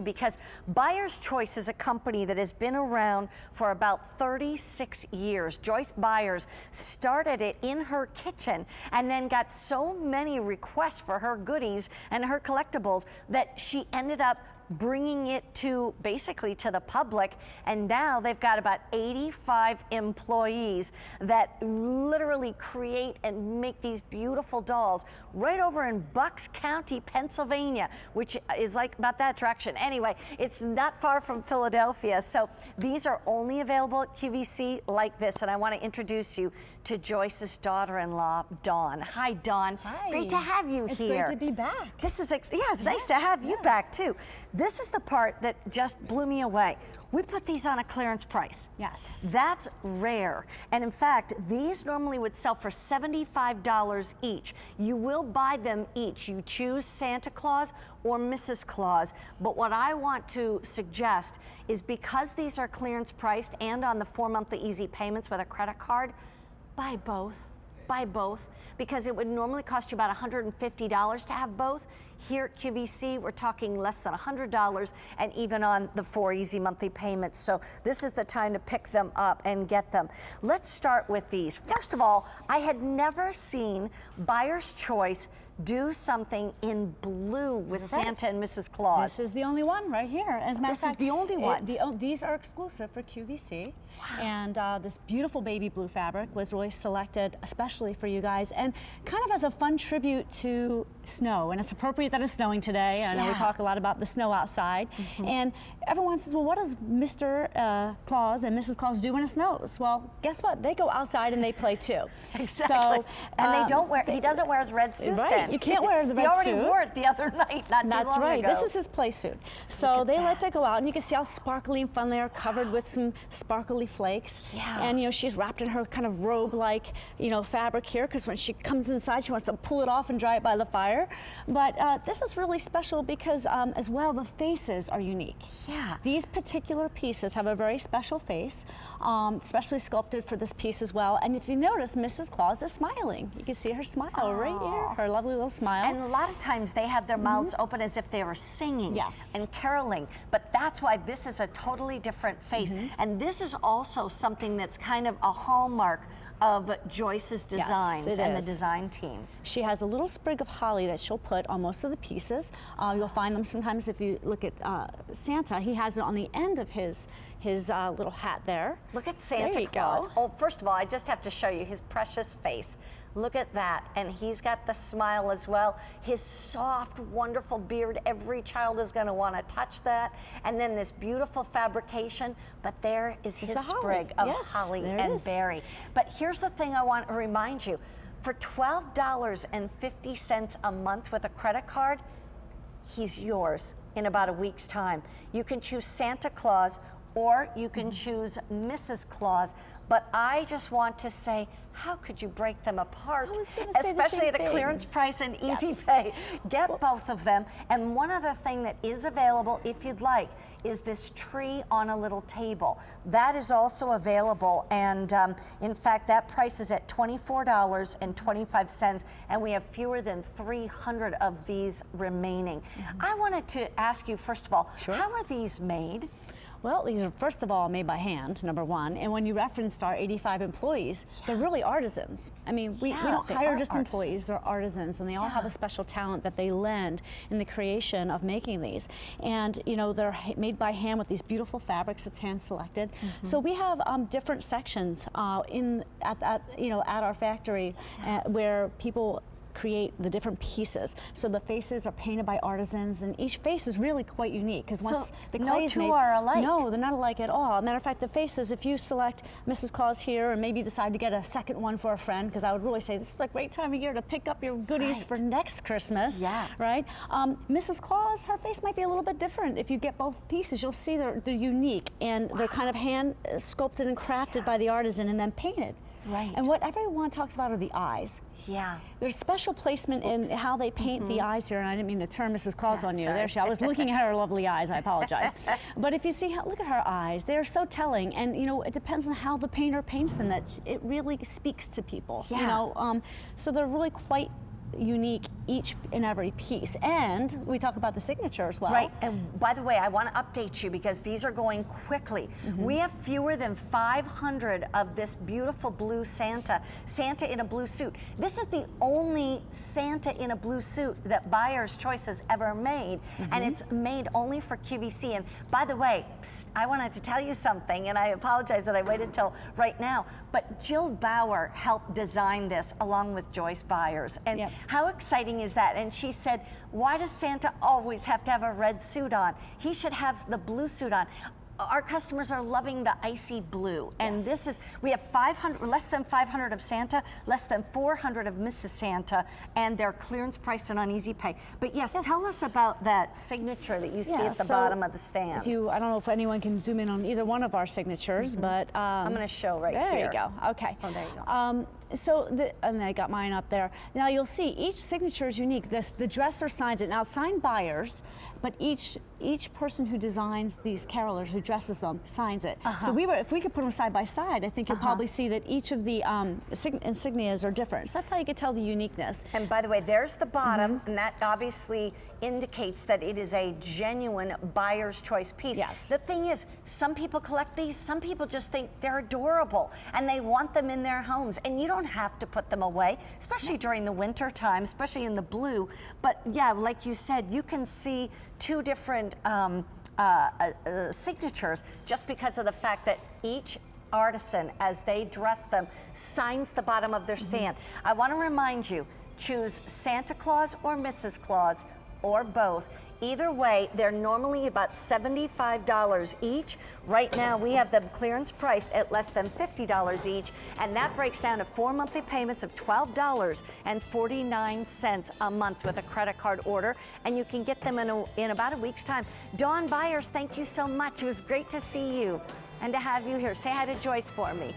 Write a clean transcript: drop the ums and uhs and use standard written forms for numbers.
Because Byers Choice is a company that has been around for about 36 years. Joyce Byers started it in her kitchen and then got so many requests for her goodies and her collectibles that she ended up bringing it to basically to the public, and now they've got about 85 employees that literally create and make these beautiful dolls right over in Bucks County, Pennsylvania, which is like about that direction. Anyway, it's not far from Philadelphia. So these are only available at QVC like this, and I want to introduce you to Joyce's daughter-in-law, Dawn. Hi, Dawn. Hi. Great to have you here. It's great to be back. This is, it's nice to have you back too. This is the part that just blew me away. We put these on a clearance price. Yes. That's rare. And in fact, these normally would sell for $75 each. You will buy them each. You choose Santa Claus or Mrs. Claus. But what I want to suggest is, because these are clearance priced and on the 4-monthly easy payments with a credit card, buy both. Buy both, because it would normally cost you about $150 to have both. Here at QVC, we're talking less than $100, and even on the 4 easy monthly payments. So this is the time to pick them up and get them. Let's start with these. First of all, I had never seen Byers Choice do something in blue with Santa and Mrs. Claus. This is the only one right here. As a matter of fact, this is the only one. These are exclusive for QVC. Wow. And this beautiful baby blue fabric was really selected especially for you guys, and kind of as a fun tribute to snow. And it's appropriate that it's snowing today. I know we talk a lot about the snow outside. And everyone says, well, what does Mr. Claus and Mrs. Claus do when it snows? Well, guess what? They go outside and they play too. Exactly. So, and they don't wear, he doesn't wear his red suit then. You can't wear the red suit. He already wore it the other night, not too long ago. That's right. This is his play suit. So they let it go out, and you can see how sparkly and fun they are, covered with some sparkly flakes. Yeah. And you know, she's wrapped in her kind of robe-like, you know, fabric here, because when she comes inside, she wants to pull it off and dry it by the fire. But this is really special because as well, the faces are unique. Yeah. These particular pieces have a very special face, especially sculpted for this piece as well. And if you notice, Mrs. Claus is smiling. You can see her smile right here, her lovely little smile. And a lot of times they have their mouths open as if they were singing and caroling, but that's why this is a totally different face. And this is also something that's kind of a hallmark of Joyce's designs and the design team. She has a little sprig of holly that she'll put on most of the pieces. You'll find them sometimes if you look at Santa. He has it on the end of his little hat there. Look at Santa Claus. Oh, first of all, I just have to show you his precious face. Look at that, and he's got the smile as well. His soft, wonderful beard, every child is gonna wanna touch that. And then this beautiful fabrication, but there is his sprig of holly and berry. But here's the thing I want to remind you. For $12.50 a month with a credit card, he's yours in about a week's time. You can choose Santa Claus or you can choose Mrs. Claus. But I just want to say, how could you break them apart? Especially at a clearance price and easy pay. Get both of them. And one other thing that is available, if you'd like, is this tree on a little table. That is also available. And in fact, that price is at $24.25. And we have fewer than 300 of these remaining. I wanted to ask you, first of all, how are these made? Well, these are first of all made by hand, number one. And when you referenced our 85 employees, they're really artisans. I mean, we don't hire just employees, they're artisans, and they all have a special talent that they lend in the creation of making these. And you know, they're made by hand with these beautiful fabrics that's hand selected. So we have different sections at our factory where people create the different pieces. So the faces are painted by artisans, and each face is really quite unique, because once the clay is made, no two are alike. No, they're not alike at all. Matter of fact, the faces, if you select Mrs. Claus here and maybe decide to get a second one for a friend, because I would really say this is a great time of year to pick up your goodies for next Christmas, right? Mrs. Claus, her face might be a little bit different. If you get both pieces, you'll see they're unique, and they're kind of hand sculpted and crafted by the artisan and then painted. Right. And what everyone talks about are the eyes. Yeah. There's special placement in how they paint the eyes here, and I didn't mean to turn Mrs. Claus on you. There I was looking at her lovely eyes, I apologize. But if you see, look at her eyes, they're so telling, and you know, it depends on how the painter paints them, that it really speaks to people. You know, so they're really quite unique each and every piece. And we talk about the signature as well. Right, and by the way, I want to update you because these are going quickly. We have fewer than 500 of this beautiful blue Santa in a blue suit. This is the only Santa in a blue suit that Byers Choice has ever made, and it's made only for QVC. And by the way, I wanted to tell you something, and I apologize that I waited till right now, but Jill Bauer helped design this along with Joyce Byers. And how exciting is that? And she said, why does Santa always have to have a red suit on? He should have the blue suit on. Our customers are loving the icy blue, and this is, we have 500, less than 500 of Santa, less than 400 of Mrs. Santa, and they're clearance priced and on Easy Pay. But yes, tell us about that signature that you see at the bottom of the stand. If you, I don't know if anyone can zoom in on either one of our signatures, but I'm going to show right here. There you go. Okay. Oh, there you go. And I got mine up there. Now you'll see each signature is unique. The dresser signs it. Now it's signed Byers, but each person who designs these carolers, who dresses them, signs it. So if we could put them side by side, I think you'll probably see that each of the insignias are different. So that's how you can tell the uniqueness. And by the way, there's the bottom, and that obviously indicates that it is a genuine Byers Choice piece. Yes. The thing is, some people collect these, some people just think they're adorable, and they want them in their homes, and you don't have to put them away, especially during the winter time, especially in the blue. But yeah, like you said, you can see two different signatures just because of the fact that each artisan, as they dress them, signs the bottom of their stand. I want to remind you, choose Santa Claus or Mrs. Claus or both. Either way, they're normally about $75 each. Right now, we have them clearance priced at less than $50 each, and that breaks down to 4 monthly payments of $12.49 a month with a credit card order, and you can get them in about a week's time. Dawn Byers, thank you so much. It was great to see you and to have you here. Say hi to Joyce for me.